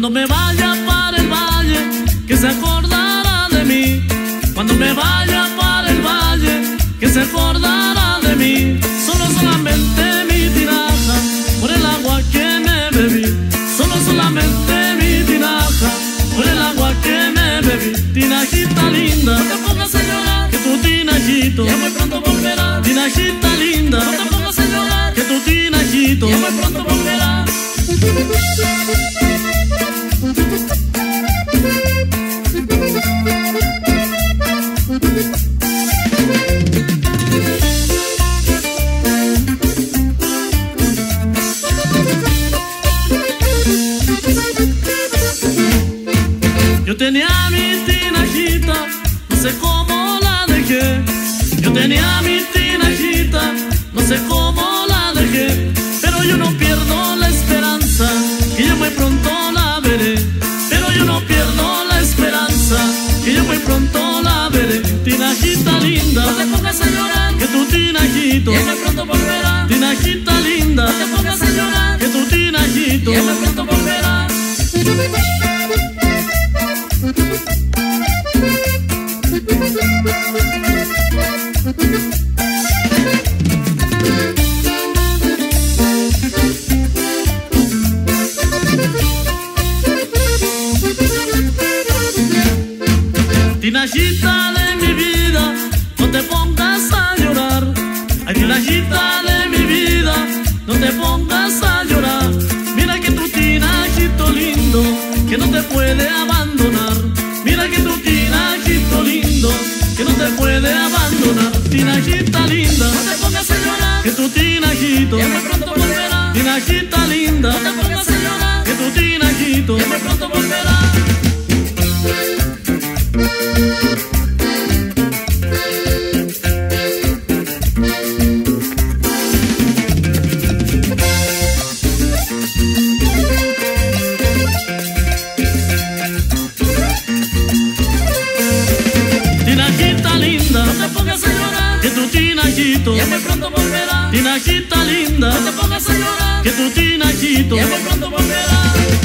Cuando me vaya para el valle, que se acordará de mí. Cuando me vaya para el valle, que se acordará de mí. Solamente mi tinaja, por el agua que me bebí. Solamente mi tinaja, por el agua que me bebí. Tinajita linda, no te pongas a llorar, que tu tinajito ya muy pronto volverá. Tinajita linda, no te pongas a llorar, que tu tinajito ya muy pronto volverá. Yo tenía mi tinajita, no sé cómo la dejé. Yo tenía mi tinajita, no sé cómo la dejé. Pero yo no pierdo la esperanza, que yo muy pronto la veré. Pero yo no pierdo la esperanza, que yo muy pronto la veré. Tinajita linda, no te pongas a llorar, que tu tinajito ya muy pronto volverá. Tinajita linda, no te pongas a llorar, que tu tinajito ya muy pronto volverá. Tinajita de mi vida, no te pongas a llorar. Ay, tinajita de mi vida, no te pongas a llorar. Mira que tu tinajito lindo, que no te puede abandonar. Mira que tu tinajito lindo, que no te puede abandonar. Tinajita linda, no te pongas a llorar, que tu tinajito ya muy pronto volverá. Tinajita linda, no te pongas a llorar, que tu tinajito ya muy pronto volverá. Tinajita linda, no te pongas a llorar, que tu tinajito ya muy pronto volverá. Tinajita linda, no te pongas a llorar, que tu tinajito ya muy pronto volverá.